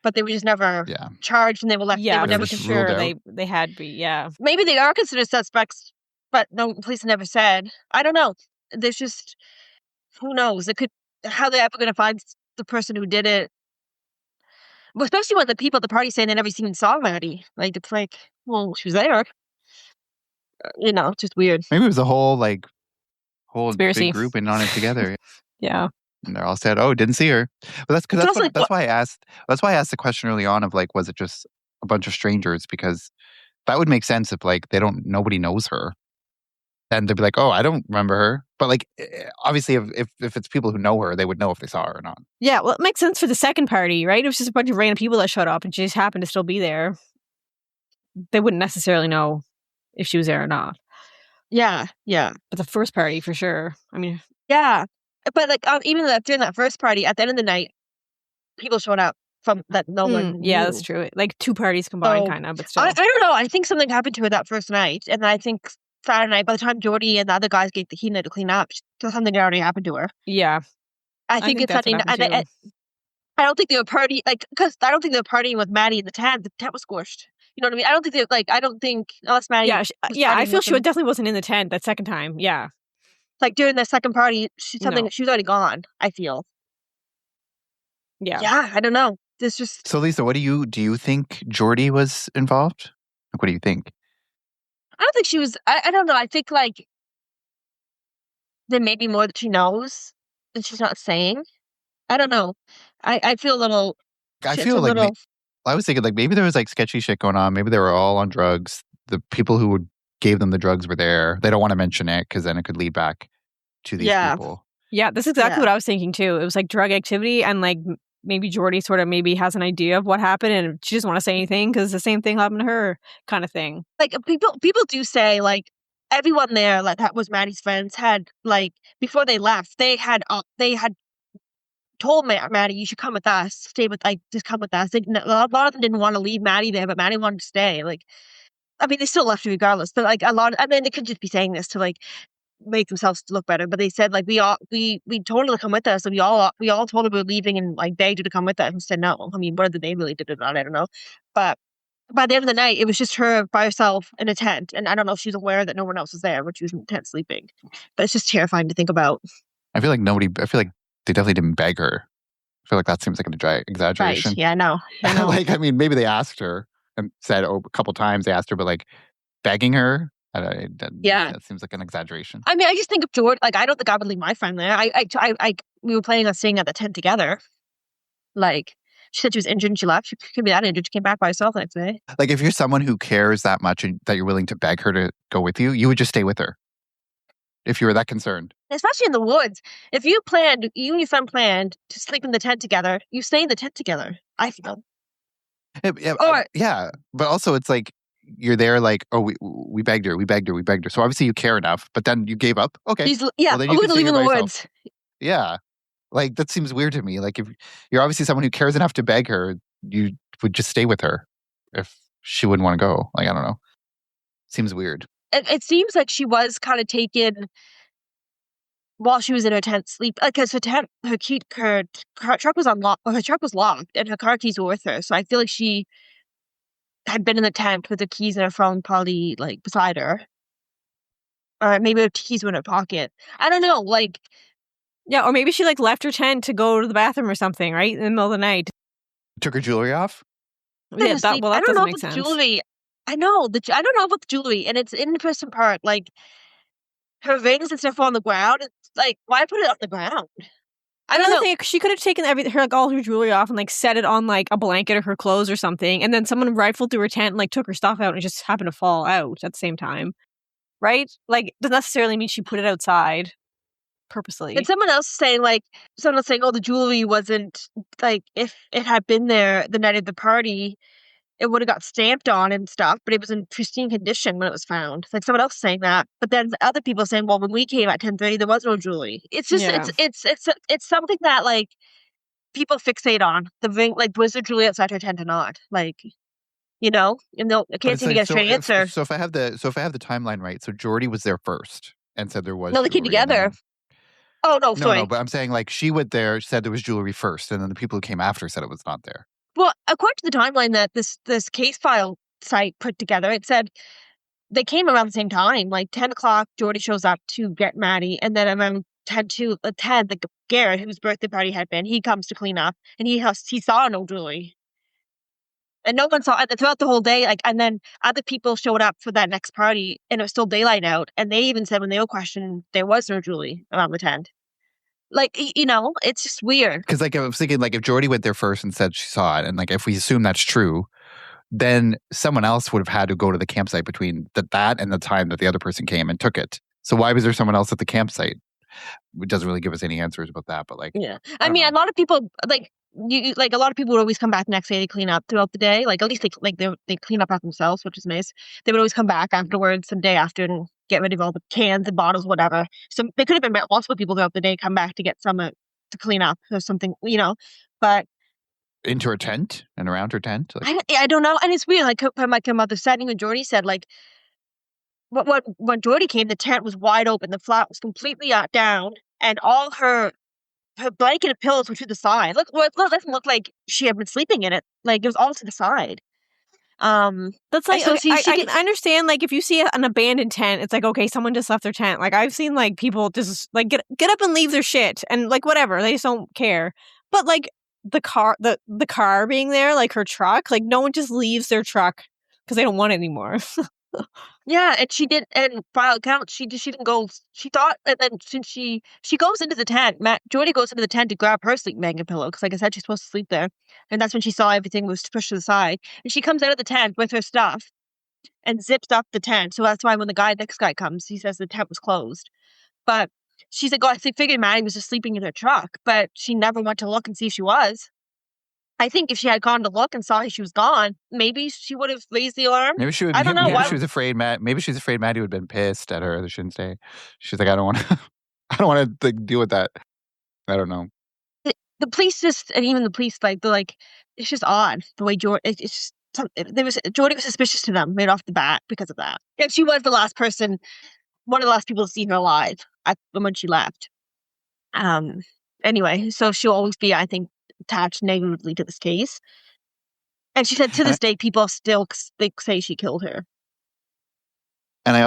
But they were just never charged, and they were left. Yeah, they were never sure. They had to be. Yeah. Maybe they are considered suspects, but no, police never said. I don't know. There's just, who knows? How they're ever going to find the person who did it. Well, especially when the people at the party saying they never even saw Maddy. Like, it's like, well, she was there. Just weird. Maybe it was a whole, like, whole Conspiracy. big group and on it together. Yeah. And they're all said, "Oh, didn't see her." But that's why I asked. That's why I asked the question early on of like, was it just a bunch of strangers? Because that would make sense if like nobody knows her. Then they'd be like, "Oh, I don't remember her." But like, obviously, if it's people who know her, they would know if they saw her or not. Yeah, well, it makes sense for the second party, right? It was just a bunch of random people that showed up, and she just happened to still be there. They wouldn't necessarily know if she was there or not. Yeah. But the first party, for sure. I mean, yeah. But like, even during that first party, at the end of the night, people showed up from that no one knew. Yeah, that's true. Like 2 parties combined, kind of, but still. I don't know. I think something happened to her that first night, and I think Saturday night, by the time Jordy and the other guys get the key night to clean up, something already happened to her. Yeah. I think it's something. I don't think they were partying, like, because I don't think they were partying with Maddy in the tent. The tent was squished. You know what I mean? I don't think I don't think, unless Maddy. Yeah, I feel she definitely wasn't in the tent that second time. Yeah. Like during the second party, she was already gone, I feel. Yeah. Yeah, I don't know. This just. So Lisa, do you think Jordy was involved? Like, what do you think? I don't think she was. I don't know. I think like there may be more that she knows that she's not saying. I don't know. I feel a little. I feel like I was thinking like maybe there was like sketchy shit going on. Maybe they were all on drugs. The people who gave them the drugs were there. They don't want to mention it because then it could lead back to these people. Yeah, that's exactly what I was thinking too. It was like drug activity, and like maybe Jordy sort of maybe has an idea of what happened, and she doesn't want to say anything because the same thing happened to her, kind of thing. Like people do say like everyone there, like that was Maddy's friends, had like before they left, they had told Maddy, you should come with us, stay with, like, just come with us. A lot of them didn't want to leave Maddy there, but Maddy wanted to stay. Like, I mean, they still left her regardless, but like I mean, they could just be saying this to like make themselves look better. But they said like we told her to come with us, and we all told her we were leaving, and like begged her to come with us, and said no. I mean, whether they really did it or not, I don't know. But by the end of the night, it was just her by herself in a tent, and I don't know if she was aware that no one else was there when she was in the tent sleeping. But it's just terrifying to think about. I feel like they definitely didn't beg her. I feel like that seems like an exaggeration. Right. Yeah, no. Like, I mean, maybe they a couple times they asked her, but like begging her, that seems like an exaggeration. I mean, I just think of George. Like, I don't think I would leave my friend there. We were planning on staying at the tent together. Like, she said she was injured and she left. She could be that injured. She came back by herself the next day. Like, if you're someone who cares that much and that you're willing to beg her to go with you, you would just stay with her. If you were that concerned. Especially in the woods. If you and your friend planned to sleep in the tent together, you stay in the tent together, I feel. Yeah. But also it's like, you're there like, oh, we begged her. So obviously you care enough, but then you gave up. Okay. Well, then you can leave in the woods. Yeah. Like, that seems weird to me. Like, if you're obviously someone who cares enough to beg her, you would just stay with her if she wouldn't want to go. Like, I don't know. Seems weird. It seems like she was kind of taken while she was in her tent sleep, because her truck was unlocked. Her truck was locked, and her car keys were with her. So I feel like she had been in the tent with the keys in her phone, probably like beside her, or maybe her keys were in her pocket. I don't know, like. Yeah, or maybe she like left her tent to go to the bathroom or something, right, in the middle of the night. Took her jewelry off. Yeah, that doesn't make sense. Jewelry. I don't know about the jewelry, and it's an interesting part. Like, her rings and stuff on the ground. It's like, why put it on the ground? I don't know. She could have taken all her jewelry off and like set it on like a blanket or her clothes or something, and then someone rifled through her tent and like took her stuff out and it just happened to fall out at the same time, right? Like, doesn't necessarily mean she put it outside purposely. And someone else saying, oh, the jewelry wasn't, like, if it had been there the night of the party, it would have got stamped on and stuff, but it was in pristine condition when it was found. Like, someone else saying that, but then other people saying, well, when we came at 10:30, there was no jewelry. It's just it's something that like people fixate on. The ring, like, was there jewelry outside her tent or not? Like, you know, and I can't seem to get a straight answer. So if I have the timeline right, so Jordy was there first and said there was. No, they came together. Oh no, sorry. No, but I'm saying like she went there, said there was jewelry first, and then the people who came after said it was not there. Well, according to the timeline that this case file site put together, it said they came around the same time. Like 10 o'clock, Jordy shows up to get Maddy, and then around 10, like Garrett, whose birthday party had been, he comes to clean up, and he saw no jewelry. And no one saw it throughout the whole day. Like, and then other people showed up for that next party, and it was still daylight out. And they even said when they were questioned, there was no Julie around the tent. Like, it's just weird. Because like I was thinking, like if Jordy went there first and said she saw it, and like if we assume that's true, then someone else would have had to go to the campsite between that and the time that the other person came and took it. So why was there someone else at the campsite? It doesn't really give us any answers about that, but like, yeah, I mean, a lot of people like a lot of people would always come back the next day to clean up throughout the day. Like at least they clean up after themselves, which is nice. They would always come back afterwards, the day after, and get rid of all the cans and bottles, whatever. So they could have been multiple people throughout the day come back to get some to clean up or something, But into her tent and around her tent, like, I don't know, and it's weird. Like her mother said, and Jordy said, like, when Jordy came, the tent was wide open, the flat was completely down, and all her blanket and pillows were to the side. It doesn't look like she had been sleeping in it. Like, it was all to the side. That's like, so okay, I can understand, like, if you see an abandoned tent, it's like, okay, someone just left their tent. Like, I've seen, like, people just, like, get up and leave their shit, and, like, whatever, they just don't care. But, like, the car being there, like, her truck, like, no one just leaves their truck because they don't want it anymore. Yeah, and she did, and by all accounts, she didn't go. She thought, and then since she goes into the tent, Jordy goes into the tent to grab her sleeping bag and pillow, because like I said, she's supposed to sleep there, and that's when she saw everything was pushed to the side, and she comes out of the tent with her stuff and zips up the tent. So that's why when the next guy comes, he says the tent was closed. But she's like, oh, I figured Maddy was just sleeping in her truck, but she never went to look and see if she was. I think if she had gone to look and saw she was gone, maybe she would have raised the alarm. Maybe she would. I don't know. Maybe she was afraid. Maybe she's afraid Maddy would have been pissed at her that she didn't stay. She's like, I don't want to. I don't want to deal with that. I don't know. The police and even the police, like, they're like, it's just odd the way Jordy. It's just Jordy was suspicious to them right off the bat because of that. And she was one of the last people to see her alive when she left. Anyway, so she'll always be, I think, attached negatively to this case. And she said to this day, people still say she killed her. And I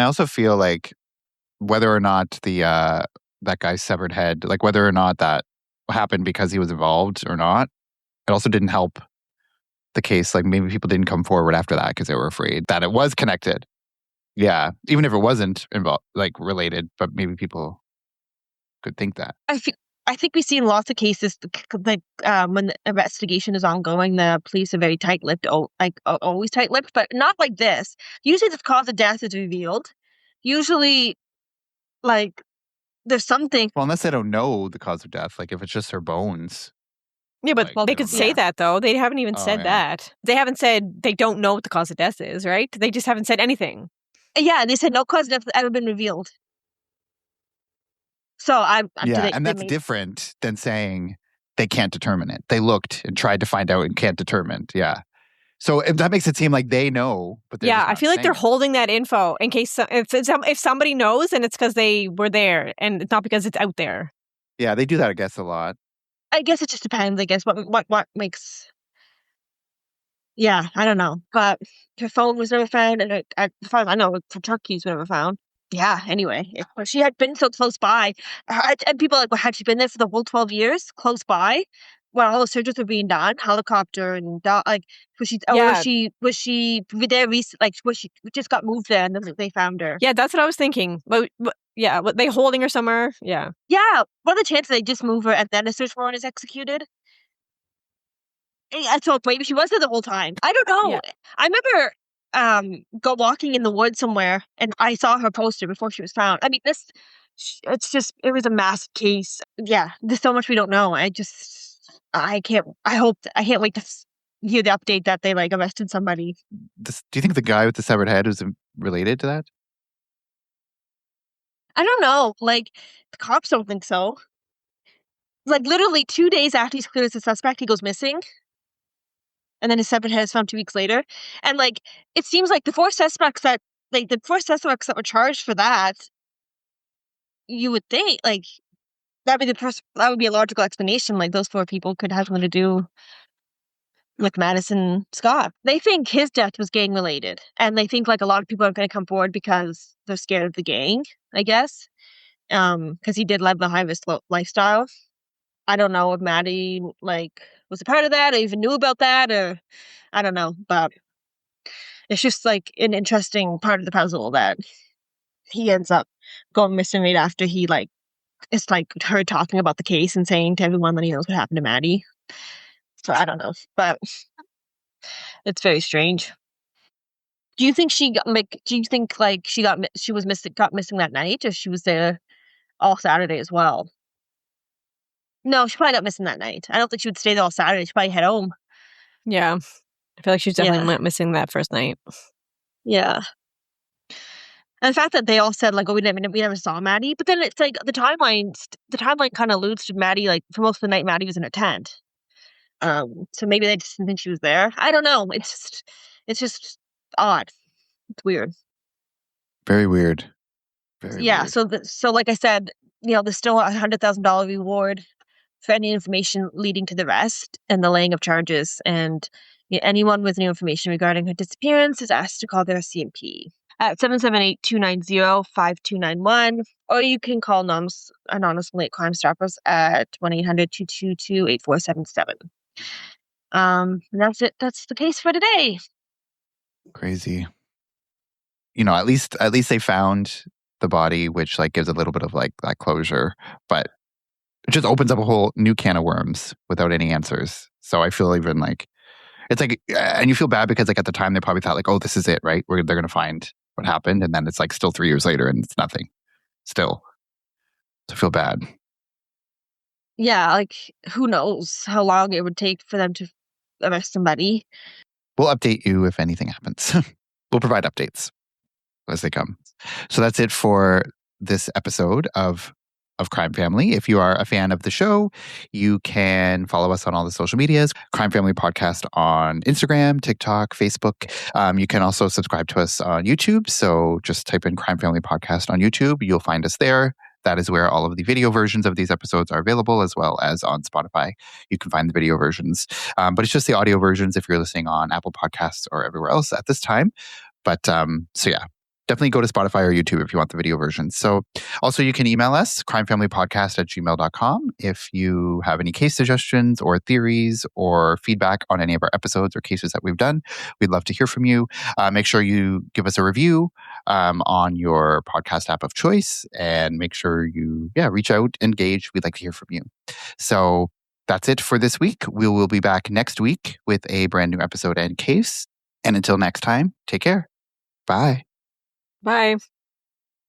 also feel like whether or not that guy's severed head, like whether or not that happened because he was involved or not, it also didn't help the case. Like maybe people didn't come forward after that because they were afraid that it was connected. Yeah, even if it wasn't involved, like related, but maybe people could think that. I think we've seen lots of cases, like when the investigation is ongoing, the police are very tight-lipped, always tight-lipped, but not like this. Usually the cause of death is revealed. Usually, like, there's something. Well, unless they don't know the cause of death, like if it's just her bones. Yeah, but they could say that, though. They haven't even said that. They haven't said they don't know what the cause of death is, right? They just haven't said anything. Yeah, they said no cause of death has ever been revealed. So and that's different than saying they can't determine it. They looked and tried to find out and can't determine. Yeah. So that makes it seem like they know, but I feel like they're holding that info in case if somebody knows, and it's because they were there, and it's not because it's out there. Yeah, they do that, I guess, a lot. I guess it just depends. I guess what makes. Yeah, I don't know, but her phone was never found, and as far as I know, her truck keys were never found. Yeah, anyway, she had been so close by. And people are like, well, had she been there for the whole 12 years, close by, while all the surgeries were being done, helicopter and like, was she there recently? Like, she just got moved there and then they found her? Yeah, that's what I was thinking. But yeah, were they holding her somewhere? Yeah. Yeah, what are the chances they just move her and then a search warrant is executed? So maybe she was there the whole time. I don't know. Yeah. I remember go walking in the woods somewhere, and I saw her poster before she was found. I mean, it was a massive case. Yeah, there's so much we don't know. I can't wait to hear the update that they like arrested somebody. Do you think the guy with the severed head was related to that? I don't know. Like, the cops don't think so. Like, literally 2 days after he's cleared as a suspect, he goes missing. And then his severed head is found 2 weeks later. And like, it seems like the four suspects that were charged for that, you would think like that would be a logical explanation. Like, those four people could have something to do with Madison Scott. They think his death was gang related, and they think like a lot of people are going to come forward because they're scared of the gang, I guess, because he did live the high risk lifestyle. I don't know if Maddy like was a part of that or even knew about that, or I don't know, but it's just like an interesting part of the puzzle that he ends up going missing right after he like it's like her talking about the case and saying to everyone that he knows what happened to Maddy. So I don't know, but it's very strange. Do you think she got like? Do you think like she was missing got missing that night, or she was there all Saturday as well? No, she probably got missing that night. I don't think she would stay there all Saturday. She probably head home. Yeah. I feel like she's definitely not missing that first night. Yeah. And the fact that they all said like, "Oh, we never saw Maddy," but then it's like the timeline kind of alludes to Maddy. Like for most of the night, Maddy was in a tent. So maybe they just didn't think she was there. I don't know. It's just odd. It's weird. Very weird. Very Yeah. weird. So like I said, there's still $100,000 reward for any information leading to the arrest and the laying of charges. And anyone with new information regarding her disappearance is asked to call their CMP at 778-290-5291, or you can call anonymously at Crime Stoppers at 1-800-222-8477. And that's it. That's the case for today. Crazy. At least they found the body, which like gives a little bit of like that closure, but it just opens up a whole new can of worms without any answers. So I feel even like it's like, and you feel bad because like at the time they probably thought like, oh, this is it, right? They're going to find what happened, and then it's like still 3 years later and it's nothing. Still, so I feel bad. Yeah, like who knows how long it would take for them to arrest somebody. We'll update you if anything happens. We'll provide updates as they come. So that's it for this episode of Crime Family. If you are a fan of the show, you can follow us on all the social medias. Crime Family Podcast on Instagram, TikTok, Facebook. You can also subscribe to us on YouTube. So just type in Crime Family Podcast on YouTube. You'll find us there. That is where all of the video versions of these episodes are available, as well as on Spotify. You can find the video versions. But it's just the audio versions if you're listening on Apple Podcasts or everywhere else at this time. But so yeah. Definitely go to Spotify or YouTube if you want the video version. So also you can email us, crimefamilypodcast@gmail.com, if you have any case suggestions or theories or feedback on any of our episodes or cases that we've done. We'd love to hear from you. Make sure you give us a review on your podcast app of choice, and make sure you reach out, engage. We'd like to hear from you. So that's it for this week. We will be back next week with a brand new episode and case. And until next time, take care. Bye. Bye.